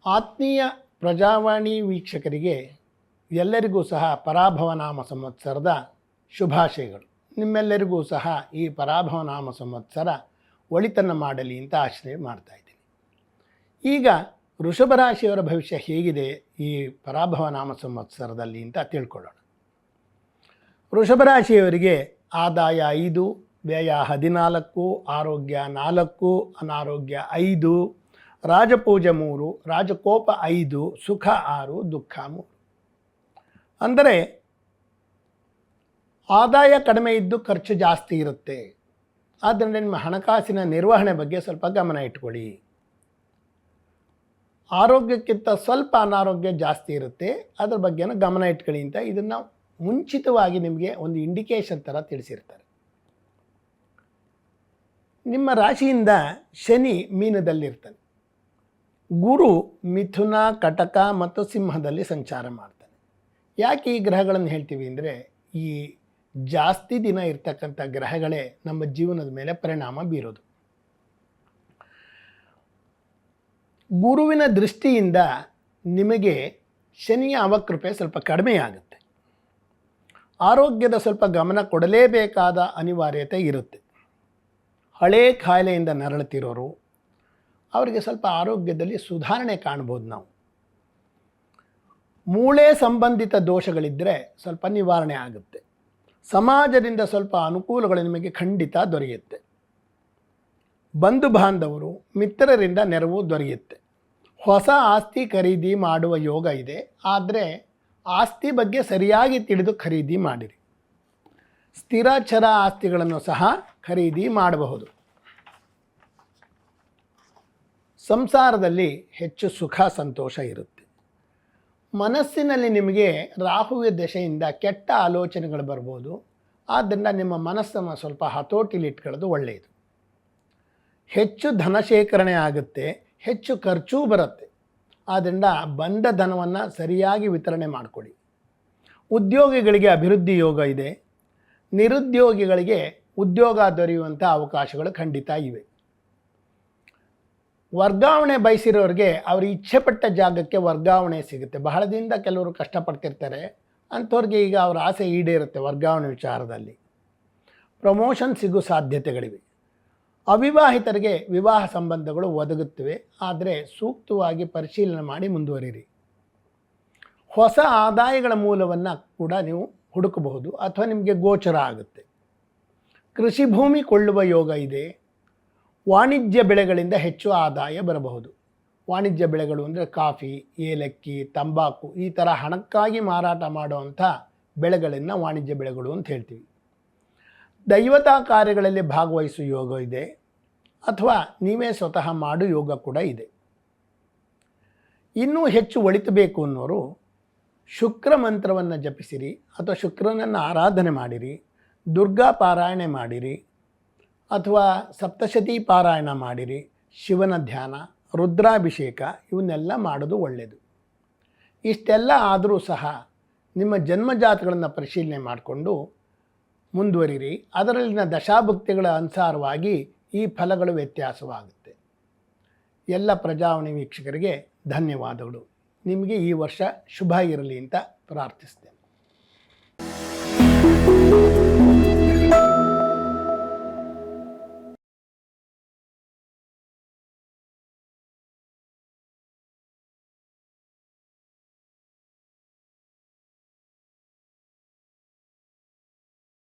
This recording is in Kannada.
ಆತ್ಮೀಯ ಪ್ರಜಾವಾಣಿ ವೀಕ್ಷಕರಿಗೆ ಎಲ್ಲರಿಗೂ ಸಹ ಪರಾಭವ ನಾಮ ಸಂವತ್ಸರದ ಶುಭಾಶಯಗಳು. ನಿಮ್ಮೆಲ್ಲರಿಗೂ ಸಹ ಈ ಪರಾಭವ ನಾಮ ಸಂವತ್ಸರ ಒಳಿತನ್ನು ಮಾಡಲಿ ಅಂತ ಆಶ್ರಯ ಮಾಡ್ತಾ ಇದ್ದೀನಿ. ಈಗ ವೃಷಭ ರಾಶಿಯವರ ಭವಿಷ್ಯ ಹೇಗಿದೆ ಈ ಪರಾಭವ ನಾಮ ಸಂವತ್ಸರದಲ್ಲಿ ಅಂತ ತಿಳ್ಕೊಳ್ಳೋಣ. ವೃಷಭ ರಾಶಿಯವರಿಗೆ ಆದಾಯ 5, ವ್ಯಯ 14, ಆರೋಗ್ಯ 4, ಅನಾರೋಗ್ಯ 5, ರಾಜಪೂಜೆ 3, ರಾಜಕೋಪ 5, ಸುಖ 6, ದುಃಖ 3. ಅಂದರೆ ಆದಾಯ ಕಡಿಮೆ ಇದ್ದು ಖರ್ಚು ಜಾಸ್ತಿ ಇರುತ್ತೆ. ಆದ್ದರಿಂದ ನಿಮ್ಮ ಹಣಕಾಸಿನ ನಿರ್ವಹಣೆ ಬಗ್ಗೆ ಸ್ವಲ್ಪ ಗಮನ ಇಟ್ಕೊಳ್ಳಿ. ಆರೋಗ್ಯಕ್ಕಿಂತ ಸ್ವಲ್ಪ ಅನಾರೋಗ್ಯ ಜಾಸ್ತಿ ಇರುತ್ತೆ, ಅದರ ಬಗ್ಗೆನೂ ಗಮನ ಇಟ್ಕೊಳ್ಳಿ ಅಂತ ಇದನ್ನು ಮುಂಚಿತವಾಗಿ ನಿಮಗೆ ಒಂದು ಇಂಡಿಕೇಶನ್ ಥರ ತಿಳಿಸಿರ್ತಾರೆ. ನಿಮ್ಮ ರಾಶಿಯಿಂದ ಶನಿ ಮೀನದಲ್ಲಿರ್ತಾನೆ, ಗುರು ಮಿಥುನ, ಕಟಕ ಮತ್ತು ಸಿಂಹದಲ್ಲಿ ಸಂಚಾರ ಮಾಡ್ತಾನೆ. ಯಾಕೆ ಈ ಗ್ರಹಗಳನ್ನು ಹೇಳ್ತೀವಿ ಅಂದರೆ, ಈ ಜಾಸ್ತಿ ದಿನ ಇರ್ತಕ್ಕಂಥ ಗ್ರಹಗಳೇ ನಮ್ಮ ಜೀವನದ ಮೇಲೆ ಪರಿಣಾಮ ಬೀರೋದು. ಗುರುವಿನ ದೃಷ್ಟಿಯಿಂದ ನಿಮಗೆ ಶನಿಯ ಅವಕೃಪೆ ಸ್ವಲ್ಪ ಕಡಿಮೆ ಆಗುತ್ತೆ. ಆರೋಗ್ಯದ ಸ್ವಲ್ಪ ಗಮನ ಕೊಡಲೇಬೇಕಾದ ಅನಿವಾರ್ಯತೆ ಇರುತ್ತೆ. ಹಳೇ ಕಾಯಿಲೆಯಿಂದ ನರಳುತ್ತಿರೋರು ಅವರಿಗೆ ಸ್ವಲ್ಪ ಆರೋಗ್ಯದಲ್ಲಿ ಸುಧಾರಣೆ ಕಾಣ್ಬೋದು. ನಾವು ಮೂಳೆ ಸಂಬಂಧಿತ ದೋಷಗಳಿದ್ದರೆ ಸ್ವಲ್ಪ ನಿವಾರಣೆ ಆಗುತ್ತೆ. ಸಮಾಜದಿಂದ ಸ್ವಲ್ಪ ಅನುಕೂಲಗಳು ನಿಮಗೆ ಖಂಡಿತ ದೊರೆಯುತ್ತೆ. ಬಂಧು ಬಾಂಧವರು ಮಿತ್ರರಿಂದ ನೆರವು ದೊರೆಯುತ್ತೆ. ಹೊಸ ಆಸ್ತಿ ಖರೀದಿ ಮಾಡುವ ಯೋಗ ಇದೆ. ಆದರೆ ಆಸ್ತಿ ಬಗ್ಗೆ ಸರಿಯಾಗಿ ತಿಳಿದು ಖರೀದಿ ಮಾಡಿರಿ. ಸ್ಥಿರಚರ ಆಸ್ತಿಗಳನ್ನು ಸಹ ಖರೀದಿ ಮಾಡಬಹುದು. ಸಂಸಾರದಲ್ಲಿ ಹೆಚ್ಚು ಸುಖ ಸಂತೋಷ ಇರುತ್ತೆ. ಮನಸ್ಸಿನಲ್ಲಿ ನಿಮಗೆ ರಾಹುವಿನ ದಶೆಯಿಂದ ಕೆಟ್ಟ ಆಲೋಚನೆಗಳು ಬರ್ಬೋದು. ಆದ್ದರಿಂದ ನಿಮ್ಮ ಮನಸ್ಸನ್ನು ಸ್ವಲ್ಪ ಹತೋಟಿಲಿಟ್ಕೊಳ್ಳೋದು ಒಳ್ಳೆಯದು. ಹೆಚ್ಚು ಧನ ಶೇಖರಣೆ ಆಗುತ್ತೆ, ಹೆಚ್ಚು ಖರ್ಚೂ ಬರುತ್ತೆ. ಆದ್ದರಿಂದ ಬಂದ ಧನವನ್ನು ಸರಿಯಾಗಿ ವಿತರಣೆ ಮಾಡಿಕೊಡಿ. ಉದ್ಯೋಗಿಗಳಿಗೆ ಅಭಿವೃದ್ಧಿ ಯೋಗ ಇದೆ. ನಿರುದ್ಯೋಗಿಗಳಿಗೆ ಉದ್ಯೋಗ ದೊರೆಯುವಂಥ ಅವಕಾಶಗಳು ಖಂಡಿತ ಇವೆ. ವರ್ಗಾವಣೆ ಬಯಸಿರೋರಿಗೆ ಅವ್ರ ಇಚ್ಛೆಪಟ್ಟ ಜಾಗಕ್ಕೆ ವರ್ಗಾವಣೆ ಸಿಗುತ್ತೆ. ಬಹಳ ದಿನದಿಂದ ಕೆಲವರು ಕಷ್ಟಪಡ್ತಿರ್ತಾರೆ, ಅಂಥವ್ರಿಗೆ ಈಗ ಅವರ ಆಸೆ ಈಡೇರುತ್ತೆ. ವರ್ಗಾವಣೆ ವಿಚಾರದಲ್ಲಿ ಪ್ರಮೋಷನ್ ಸಿಗೋ ಸಾಧ್ಯತೆಗಳಿವೆ. ಅವಿವಾಹಿತರಿಗೆ ವಿವಾಹ ಸಂಬಂಧಗಳು ಒದಗುತ್ತವೆ, ಆದರೆ ಸೂಕ್ತವಾಗಿ ಪರಿಶೀಲನೆ ಮಾಡಿ ಮುಂದುವರಿರಿ. ಹೊಸ ಆದಾಯಗಳ ಮೂಲವನ್ನು ಕೂಡ ನೀವು ಹುಡುಕಬಹುದು ಅಥವಾ ನಿಮಗೆ ಗೋಚರ ಆಗುತ್ತೆ. ಕೃಷಿ ಭೂಮಿ ಕೊಳ್ಳುವ ಯೋಗ ಇದೆ. ವಾಣಿಜ್ಯ ಬೆಳೆಗಳಿಂದ ಹೆಚ್ಚು ಆದಾಯ ಬರಬಹುದು. ವಾಣಿಜ್ಯ ಬೆಳೆಗಳು ಅಂದರೆ ಕಾಫಿ, ಏಲಕ್ಕಿ, ತಂಬಾಕು ಈ ಥರ ಹಣಕ್ಕಾಗಿ ಮಾರಾಟ ಮಾಡುವಂಥ ಬೆಳೆಗಳನ್ನು ವಾಣಿಜ್ಯ ಬೆಳೆಗಳು ಅಂತ ಹೇಳ್ತೀವಿ. ದೈವತಾ ಕಾರ್ಯಗಳಲ್ಲಿ ಭಾಗವಹಿಸುವ ಯೋಗ ಇದೆ, ಅಥವಾ ನೀವೇ ಸ್ವತಃ ಮಾಡು ಯೋಗ ಕೂಡ ಇದೆ. ಇನ್ನೂ ಹೆಚ್ಚು ಒಳಿತಬೇಕು ಅನ್ನೋರು ಶುಕ್ರ ಮಂತ್ರವನ್ನು ಜಪಿಸಿರಿ ಅಥವಾ ಶುಕ್ರನನ್ನು ಆರಾಧನೆ ಮಾಡಿರಿ, ದುರ್ಗಾ ಪಾರಾಯಣೆ ಮಾಡಿರಿ ಅಥವಾ ಸಪ್ತಶತಿ ಪಾರಾಯಣ ಮಾಡಿರಿ, ಶಿವನ ಧ್ಯಾನ, ರುದ್ರಾಭಿಷೇಕ ಇವನ್ನೆಲ್ಲ ಮಾಡೋದು ಒಳ್ಳೆಯದು. ಇಷ್ಟೆಲ್ಲ ಆದರೂ ಸಹ ನಿಮ್ಮ ಜನ್ಮಜಾತಗಳನ್ನು ಪರಿಶೀಲನೆ ಮಾಡಿಕೊಂಡು ಮುಂದುವರಿರಿ. ಅದರಲ್ಲಿನ ದಶಾಭುಕ್ತಿಗಳ ಅನುಸಾರವಾಗಿ ಈ ಫಲಗಳು ವ್ಯತ್ಯಾಸವಾಗುತ್ತೆ. ಎಲ್ಲ ಪ್ರಜಾವಾಣಿ ವೀಕ್ಷಕರಿಗೆ ಧನ್ಯವಾದಗಳು. ನಿಮಗೆ ಈ ವರ್ಷ ಶುಭ ಇರಲಿ ಅಂತ ಪ್ರಾರ್ಥಿಸ್ತೇನೆ.